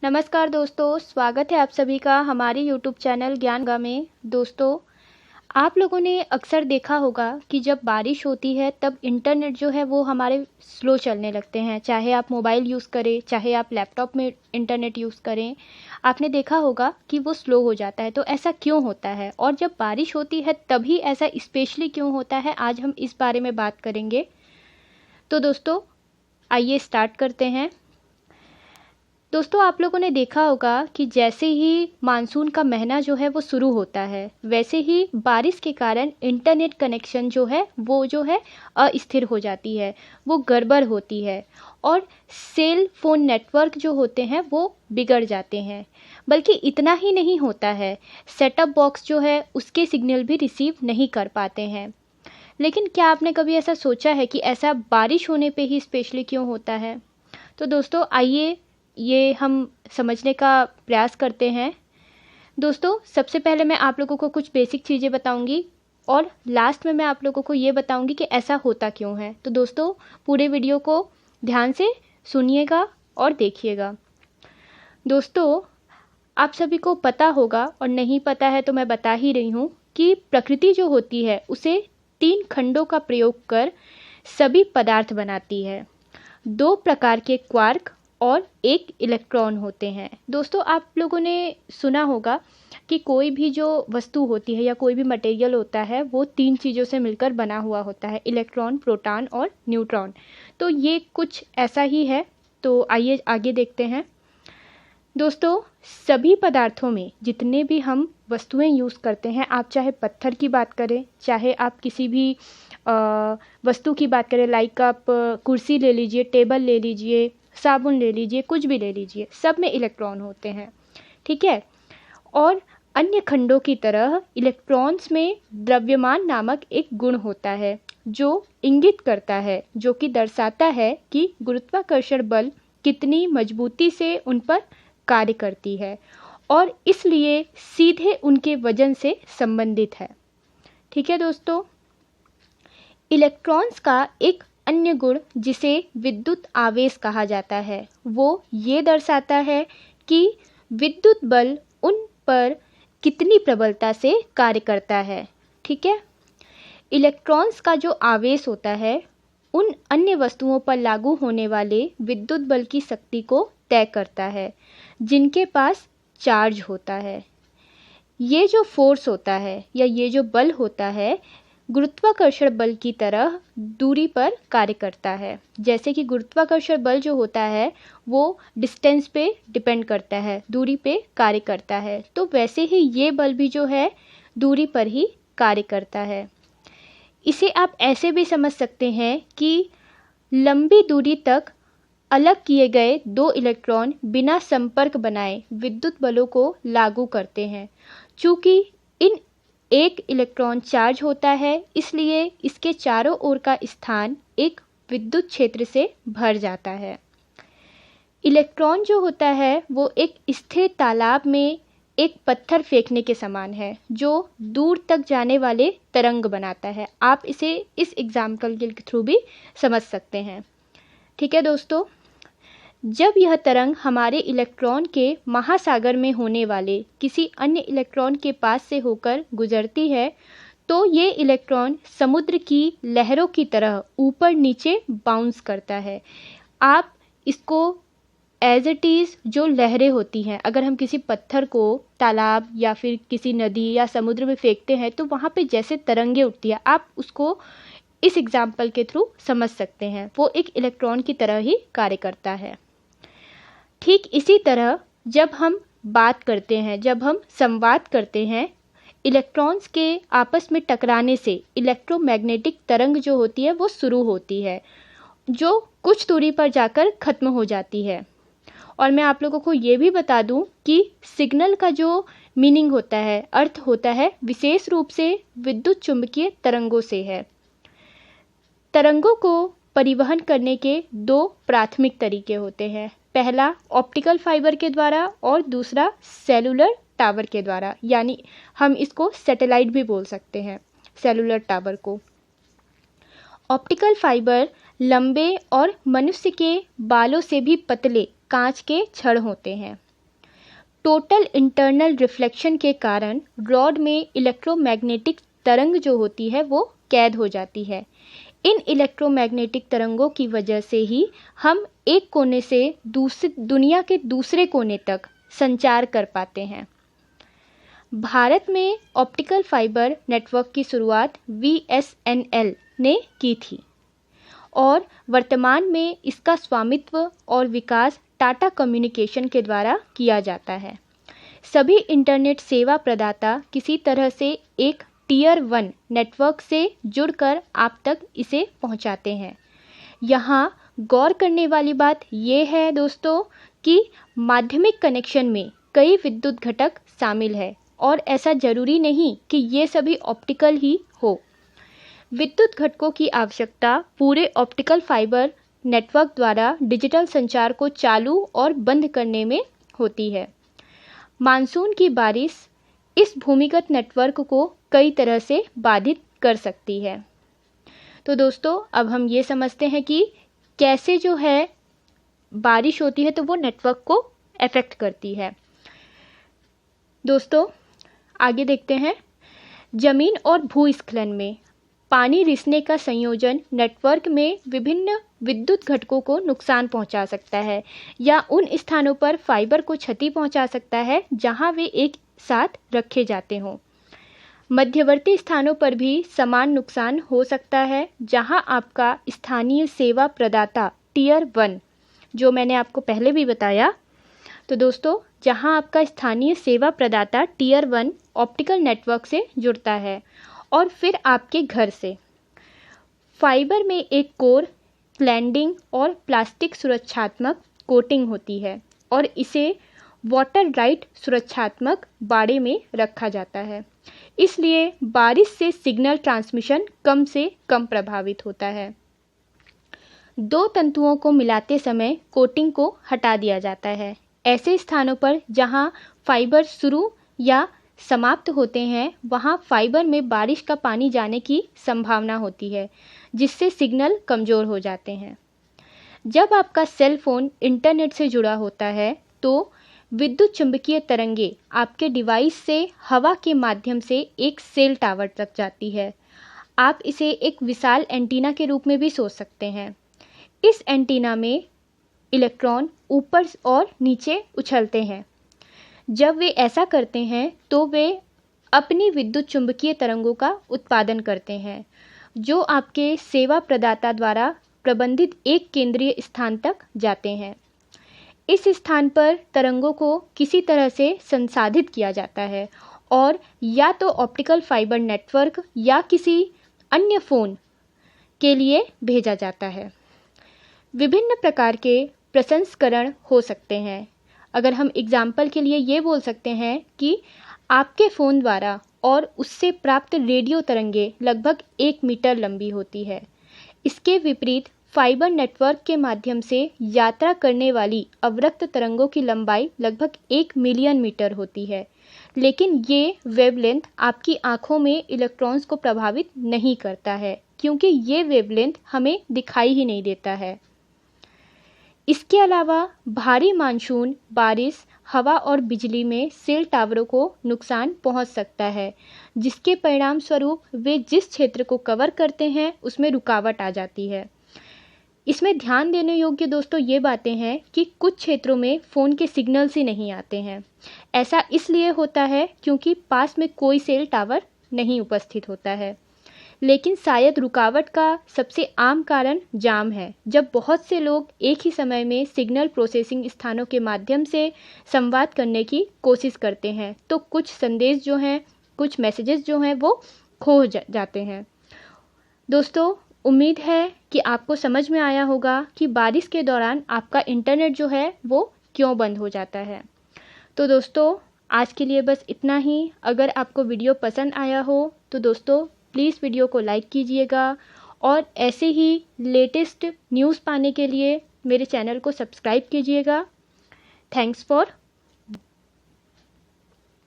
नमस्कार दोस्तों, स्वागत है आप सभी का हमारे यूट्यूब चैनल ज्ञान गंगा में। दोस्तों, आप लोगों ने अक्सर देखा होगा कि जब बारिश होती है तब इंटरनेट जो है वो हमारे स्लो चलने लगते हैं। चाहे आप मोबाइल यूज़ करें, चाहे आप लैपटॉप में इंटरनेट यूज़ करें, आपने देखा होगा कि वो स्लो हो जाता है। तो ऐसा क्यों होता है और जब बारिश होती है तभी ऐसा स्पेशली क्यों होता है, आज हम इस बारे में बात करेंगे। तो दोस्तों, आइए स्टार्ट करते हैं। दोस्तों, आप लोगों ने देखा होगा कि जैसे ही मानसून का महीना जो है वो शुरू होता है, वैसे ही बारिश के कारण इंटरनेट कनेक्शन जो है वो जो है अस्थिर हो जाती है, वो गड़बड़ होती है और सेल फ़ोन नेटवर्क जो होते हैं वो बिगड़ जाते हैं। बल्कि इतना ही नहीं होता है, सेटअप बॉक्स जो है उसके सिग्नल भी रिसीव नहीं कर पाते हैं। लेकिन क्या आपने कभी ऐसा सोचा है कि ऐसा बारिश होने पे ही स्पेशली क्यों होता है? तो दोस्तों, आइए ये हम समझने का प्रयास करते हैं। दोस्तों, सबसे पहले मैं आप लोगों को कुछ बेसिक चीज़ें बताऊंगी और लास्ट में मैं आप लोगों को ये बताऊंगी कि ऐसा होता क्यों है। तो दोस्तों, पूरे वीडियो को ध्यान से सुनिएगा और देखिएगा। दोस्तों, आप सभी को पता होगा और नहीं पता है तो मैं बता ही रही हूँ कि प्रकृति जो होती है उसे 3 खंडों का प्रयोग कर सभी पदार्थ बनाती है। 2 प्रकार के क्वार्क और 1 इलेक्ट्रॉन होते हैं। दोस्तों, आप लोगों ने सुना होगा कि कोई भी जो वस्तु होती है या कोई भी मटेरियल होता है वो 3 चीज़ों से मिलकर बना हुआ होता है, इलेक्ट्रॉन, प्रोटॉन और न्यूट्रॉन। तो ये कुछ ऐसा ही है। तो आइए आगे देखते हैं। दोस्तों, सभी पदार्थों में जितने भी हम वस्तुएं यूज़ करते हैं, आप चाहे पत्थर की बात करें, चाहे आप किसी भी वस्तु की बात करें, लाइक आप कुर्सी ले लीजिए, टेबल ले लीजिए, साबुन ले लीजिए, कुछ भी ले लीजिए, सब में इलेक्ट्रॉन होते हैं, ठीक है। और अन्य खंडों की तरह इलेक्ट्रॉन्स में द्रव्यमान नामक एक गुण होता है जो इंगित करता है, जो कि दर्शाता है कि गुरुत्वाकर्षण बल कितनी मजबूती से उन पर कार्य करती है और इसलिए सीधे उनके वजन से संबंधित है, ठीक है। दोस्तों, इलेक्ट्रॉन्स का एक अन्य गुण जिसे विद्युत आवेश कहा जाता है वो ये दर्शाता है कि विद्युत बल उन पर कितनी प्रबलता से कार्य करता है, ठीक है। इलेक्ट्रॉन्स का जो आवेश होता है उन अन्य वस्तुओं पर लागू होने वाले विद्युत बल की शक्ति को तय करता है जिनके पास चार्ज होता है। ये जो फोर्स होता है या ये जो बल होता है गुरुत्वाकर्षण बल की तरह दूरी पर कार्य करता है। जैसे कि गुरुत्वाकर्षण बल जो होता है वो डिस्टेंस पे डिपेंड करता है, दूरी पे कार्य करता है, तो वैसे ही ये बल भी जो है दूरी पर ही कार्य करता है। इसे आप ऐसे भी समझ सकते हैं कि लंबी दूरी तक अलग किए गए 2 इलेक्ट्रॉन बिना संपर्क बनाए विद्युत बलों को लागू करते हैं। चूँकि इन एक इलेक्ट्रॉन चार्ज होता है, इसलिए इसके चारों ओर का स्थान एक विद्युत क्षेत्र से भर जाता है। इलेक्ट्रॉन जो होता है वो एक स्थिर तालाब में एक पत्थर फेंकने के समान है जो दूर तक जाने वाले तरंग बनाता है। आप इसे इस एग्जाम्पल के थ्रू भी समझ सकते हैं, ठीक है। दोस्तों, जब यह तरंग हमारे इलेक्ट्रॉन के महासागर में होने वाले किसी अन्य इलेक्ट्रॉन के पास से होकर गुजरती है तो ये इलेक्ट्रॉन समुद्र की लहरों की तरह ऊपर नीचे बाउंस करता है। आप इसको एज इट इज़ जो लहरें होती हैं, अगर हम किसी पत्थर को तालाब या फिर किसी नदी या समुद्र में फेंकते हैं तो वहाँ पे जैसे तरंगे उठती है, आप उसको इस एग्जाम्पल के थ्रू समझ सकते हैं। वो एक इलेक्ट्रॉन की तरह ही कार्य करता है। ठीक इसी तरह जब हम बात करते हैं, जब हम संवाद करते हैं, इलेक्ट्रॉन्स के आपस में टकराने से इलेक्ट्रोमैग्नेटिक तरंग जो होती है वो शुरू होती है जो कुछ दूरी पर जाकर ख़त्म हो जाती है। और मैं आप लोगों को ये भी बता दूं कि सिग्नल का जो मीनिंग होता है, अर्थ होता है, विशेष रूप से विद्युत चुंबकीय तरंगों से है। तरंगों को परिवहन करने के 2 प्राथमिक तरीके होते हैं। पहला ऑप्टिकल फाइबर के द्वारा और दूसरा सेलुलर टावर के द्वारा, यानी हम इसको सैटेलाइट भी बोल सकते हैं, सेलुलर टावर को। ऑप्टिकल फाइबर लंबे और मनुष्य के बालों से भी पतले कांच के छड़ होते हैं। टोटल इंटरनल रिफ्लेक्शन के कारण रॉड में इलेक्ट्रोमैग्नेटिक तरंग जो होती है वो कैद हो जाती है। इन इलेक्ट्रोमैग्नेटिक तरंगों की वजह से ही हम एक कोने से दुनिया के दूसरे कोने तक संचार कर पाते हैं। भारत में ऑप्टिकल फाइबर नेटवर्क की शुरुआत VSNL ने की थी और वर्तमान में इसका स्वामित्व और विकास टाटा कम्युनिकेशन के द्वारा किया जाता है। सभी इंटरनेट सेवा प्रदाता किसी तरह से एक टियर 1 नेटवर्क से जुड़कर आप तक इसे पहुंचाते हैं। यहाँ गौर करने वाली बात ये है दोस्तों कि माध्यमिक कनेक्शन में कई विद्युत घटक शामिल है और ऐसा जरूरी नहीं कि ये सभी ऑप्टिकल ही हो। विद्युत घटकों की आवश्यकता पूरे ऑप्टिकल फाइबर नेटवर्क द्वारा डिजिटल संचार को चालू और बंद करने में होती है। मानसून की बारिश इस भूमिगत नेटवर्क को कई तरह से बाधित कर सकती है। तो दोस्तों अब हम ये समझते हैं कि कैसे जो है बारिश होती है तो वो नेटवर्क को अफेक्ट करती है। दोस्तों आगे देखते हैं। जमीन और भूस्खलन में पानी रिसने का संयोजन नेटवर्क में विभिन्न विद्युत घटकों को नुकसान पहुंचा सकता है या उन स्थानों पर फाइबर को क्षति पहुंचा सकता है जहां वे एक साथ रखे जाते हों। मध्यवर्ती स्थानों पर भी समान नुकसान हो सकता है जहां आपका स्थानीय सेवा प्रदाता टियर 1, जो मैंने आपको पहले भी बताया, तो दोस्तों जहां आपका स्थानीय सेवा प्रदाता टियर 1 ऑप्टिकल नेटवर्क से जुड़ता है और फिर आपके घर से। फाइबर में एक कोर, क्लैंडिंग और प्लास्टिक सुरक्षात्मक कोटिंग होती है और इसे वाटर राइट सुरक्षात्मक बाड़े में रखा जाता है। इसलिए बारिश से सिग्नल ट्रांसमिशन कम से कम प्रभावित होता है। दो तंतुओं को मिलाते समय कोटिंग को हटा दिया जाता है। ऐसे स्थानों पर जहां फाइबर शुरू या समाप्त होते हैं वहां फाइबर में बारिश का पानी जाने की संभावना होती है, जिससे सिग्नल कमज़ोर हो जाते हैं। जब आपका सेल फोन इंटरनेट से जुड़ा होता है तो विद्युत चुंबकीय तरंगे आपके डिवाइस से हवा के माध्यम से एक सेल टावर तक जाती है। आप इसे एक विशाल एंटीना के रूप में भी सोच सकते हैं। इस एंटीना में इलेक्ट्रॉन ऊपर और नीचे उछलते हैं। जब वे ऐसा करते हैं तो वे अपनी विद्युत चुंबकीय तरंगों का उत्पादन करते हैं, जो आपके सेवा प्रदाता द्वारा प्रबंधित एक केंद्रीय स्थान तक जाते हैं। इस स्थान पर तरंगों को किसी तरह से संसाधित किया जाता है और या तो ऑप्टिकल फाइबर नेटवर्क या किसी अन्य फ़ोन के लिए भेजा जाता है। विभिन्न प्रकार के प्रसंस्करण हो सकते हैं। अगर हम एग्जाम्पल के लिए ये बोल सकते हैं कि आपके फ़ोन द्वारा और उससे प्राप्त रेडियो तरंगे लगभग 1 मीटर लंबी होती है। इसके विपरीत फाइबर नेटवर्क के माध्यम से यात्रा करने वाली अवरक्त तरंगों की लंबाई लगभग 1 मिलियन मीटर होती है, लेकिन ये वेवलेंथ आपकी आँखों में इलेक्ट्रॉन्स को प्रभावित नहीं करता है क्योंकि ये वेवलेंथ हमें दिखाई ही नहीं देता है। इसके अलावा भारी मानसून, बारिश, हवा और बिजली में सेल टावरों को नुकसान पहुंच सकता है, जिसके परिणाम स्वरूप वे जिस क्षेत्र को कवर करते हैं उसमें रुकावट आ जाती है। इसमें ध्यान देने योग्य दोस्तों ये बातें हैं कि कुछ क्षेत्रों में फ़ोन के सिग्नल्स ही नहीं आते हैं। ऐसा इसलिए होता है क्योंकि पास में कोई सेल टावर नहीं उपस्थित होता है। लेकिन शायद रुकावट का सबसे आम कारण जाम है। जब बहुत से लोग एक ही समय में सिग्नल प्रोसेसिंग स्थानों के माध्यम से संवाद करने की कोशिश करते हैं तो कुछ संदेश जो हैं, कुछ मैसेजेस जो हैं वो खो जाते हैं। दोस्तों उम्मीद है कि आपको समझ में आया होगा कि बारिश के दौरान आपका इंटरनेट जो है वो क्यों बंद हो जाता है। तो दोस्तों आज के लिए बस इतना ही। अगर आपको वीडियो पसंद आया हो तो दोस्तों प्लीज़ वीडियो को लाइक कीजिएगा और ऐसे ही लेटेस्ट न्यूज़ पाने के लिए मेरे चैनल को सब्सक्राइब कीजिएगा। Thanks for